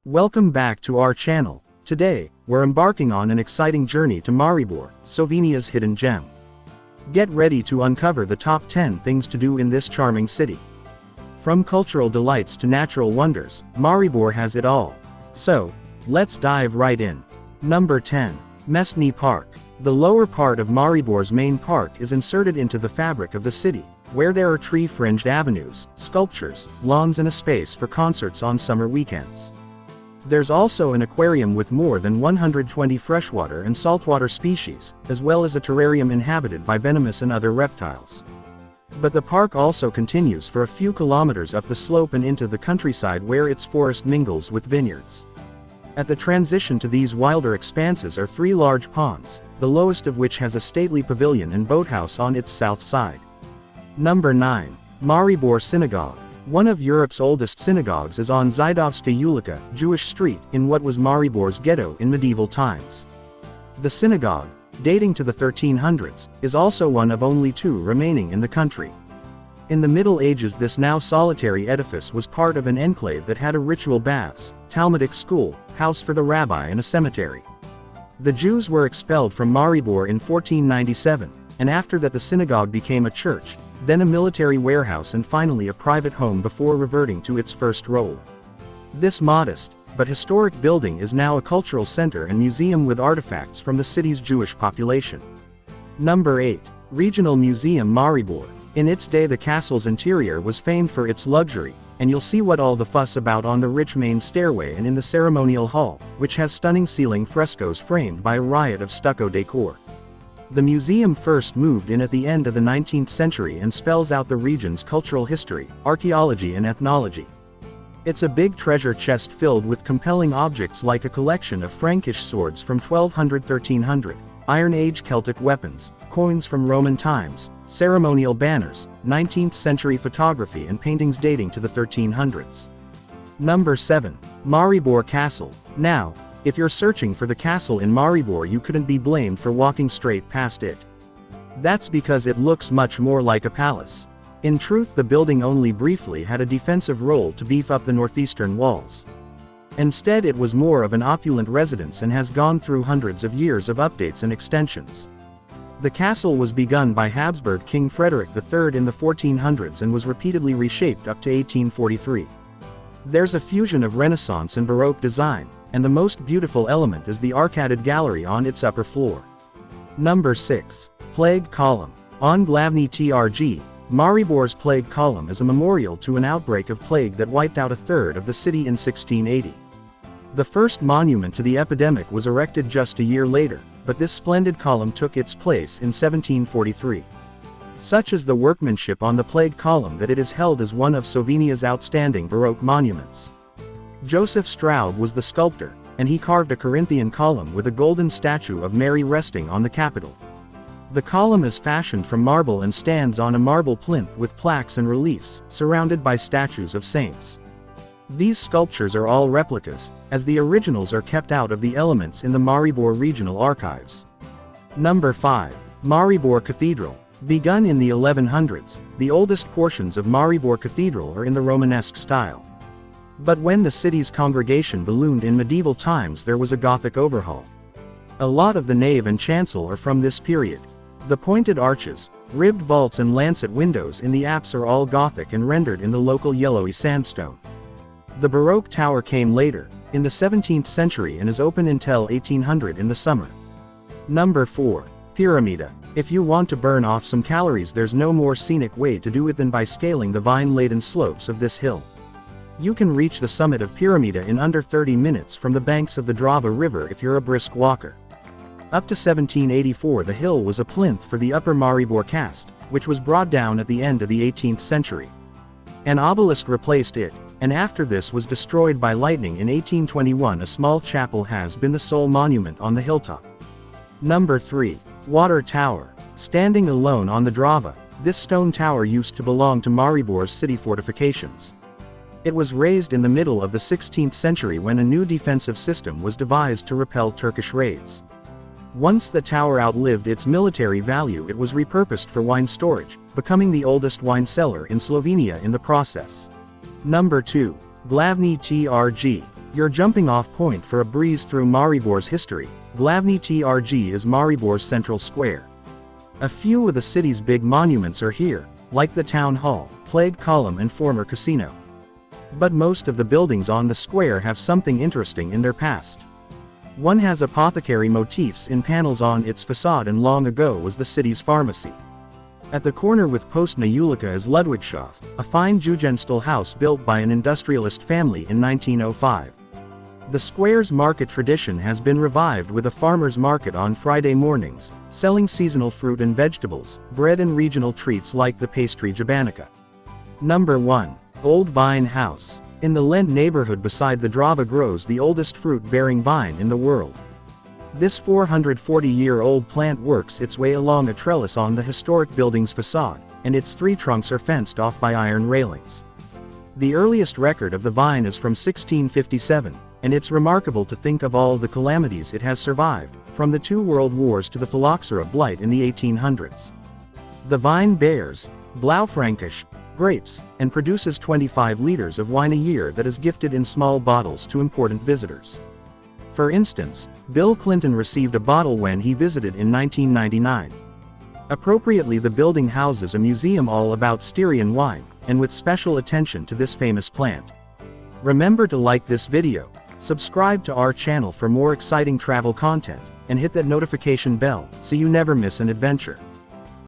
Welcome back to our channel. Today, we're embarking on an exciting journey to Maribor, Slovenia's hidden gem. Get ready to uncover the top 10 things to do in this charming city. From cultural delights to natural wonders, Maribor has it all. So, let's dive right in. Number 10. Mestni Park. The lower part of Maribor's main park is inserted into the fabric of the city, where there are tree-fringed avenues, sculptures, lawns and a space for concerts on summer weekends. There's also an aquarium with more than 120 freshwater and saltwater species, as well as a terrarium inhabited by venomous and other reptiles. But the park also continues for a few kilometers up the slope and into the countryside where its forest mingles with vineyards. At the transition to these wilder expanses are three large ponds, the lowest of which has a stately pavilion and boathouse on its south side. Number 9. Maribor Synagogue. One of Europe's oldest synagogues is on Żydowska ulica, Jewish Street, in what was Maribor's ghetto in medieval times. The synagogue, dating to the 1300s, is also one of only two remaining in the country. In the Middle Ages, this now solitary edifice was part of an enclave that had a ritual baths, Talmudic school, house for the rabbi and a cemetery. The Jews were expelled from Maribor in 1497, and after that the synagogue became a church, then a military warehouse and finally a private home before reverting to its first role. This modest, but historic building is now a cultural center and museum with artifacts from the city's Jewish population. Number 8. Regional Museum Maribor. In its day the castle's interior was famed for its luxury, and you'll see what all the fuss about on the rich main stairway and in the ceremonial hall, which has stunning ceiling frescoes framed by a riot of stucco decor. The museum first moved in at the end of the 19th century and spells out the region's cultural history, archaeology and ethnology. It's a big treasure chest filled with compelling objects like a collection of Frankish swords from 1200–1300, Iron Age Celtic weapons, coins from Roman times, ceremonial banners, 19th century photography and paintings dating to the 1300s. Number 7. Maribor Castle. Now, if you're searching for the castle in Maribor, you couldn't be blamed for walking straight past it. That's because it looks much more like a palace. In truth, the building only briefly had a defensive role to beef up the northeastern walls. Instead, it was more of an opulent residence and has gone through hundreds of years of updates and extensions. The castle was begun by Habsburg King Frederick III in the 1400s and was repeatedly reshaped up to 1843. There's a fusion of Renaissance and Baroque design, and the most beautiful element is the arcaded gallery on its upper floor. Number 6. Plague Column. On Glavni Trg, Maribor's Plague Column is a memorial to an outbreak of plague that wiped out a third of the city in 1680. The first monument to the epidemic was erected just a year later, but this splendid column took its place in 1743. Such is the workmanship on the Plague Column that it is held as one of Slovenia's outstanding Baroque monuments. Joseph Straub was the sculptor, and he carved a Corinthian column with a golden statue of Mary resting on the capital. The column is fashioned from marble and stands on a marble plinth with plaques and reliefs, surrounded by statues of saints. These sculptures are all replicas, as the originals are kept out of the elements in the Maribor Regional Archives. Number 5. Maribor Cathedral. Begun in the 1100s, the oldest portions of Maribor Cathedral are in the Romanesque style. But when the city's congregation ballooned in medieval times, there was a Gothic overhaul. A lot of the nave and chancel are from this period. The pointed arches, ribbed vaults and lancet windows in the apse are all Gothic and rendered in the local yellowy sandstone. The Baroque tower came later, in the 17th century, and is open until 1800 in the summer. Number 4. Piramida. If you want to burn off some calories, there's no more scenic way to do it than by scaling the vine-laden slopes of this hill. You can reach the summit of Piramida in under 30 minutes from the banks of the Drava River if you're a brisk walker. Up to 1784 the hill was a plinth for the upper Maribor caste, which was brought down at the end of the 18th century. An obelisk replaced it, and after this was destroyed by lightning in 1821 a small chapel has been the sole monument on the hilltop. Number 3. Water Tower. Standing alone on the Drava, this stone tower used to belong to Maribor's city fortifications. It was raised in the middle of the 16th century when a new defensive system was devised to repel Turkish raids. Once the tower outlived its military value, it was repurposed for wine storage, becoming the oldest wine cellar in Slovenia in the process. Number 2. Glavni Trg. Your jumping off point for a breeze through Maribor's history, Glavni Trg is Maribor's central square. A few of the city's big monuments are here, like the town hall, plague column and former casino. But most of the buildings on the square have something interesting in their past. One has apothecary motifs in panels on its facade, and long ago was the city's pharmacy. At the corner with Postna Ulica is Ludwigshof, a fine Jugendstil house built by an industrialist family in 1905. The square's market tradition has been revived with a farmer's market on Friday mornings, selling seasonal fruit and vegetables, bread and regional treats like the pastry jabanica. Number 1. Old Vine House. In the Lent neighborhood beside the Drava grows the oldest fruit-bearing vine in the world. This 440-year-old plant works its way along a trellis on the historic building's facade, and its 3 trunks are fenced off by iron railings. The earliest record of the vine is from 1657, and it's remarkable to think of all the calamities it has survived, from the 2 world wars to the phylloxera blight in the 1800s. The vine bears Blaufränkisch grapes, and produces 25 liters of wine a year that is gifted in small bottles to important visitors. For instance, Bill Clinton received a bottle when he visited in 1999. Appropriately, the building houses a museum all about Styrian wine, and with special attention to this famous plant. Remember to like this video, subscribe to our channel for more exciting travel content, and hit that notification bell so you never miss an adventure.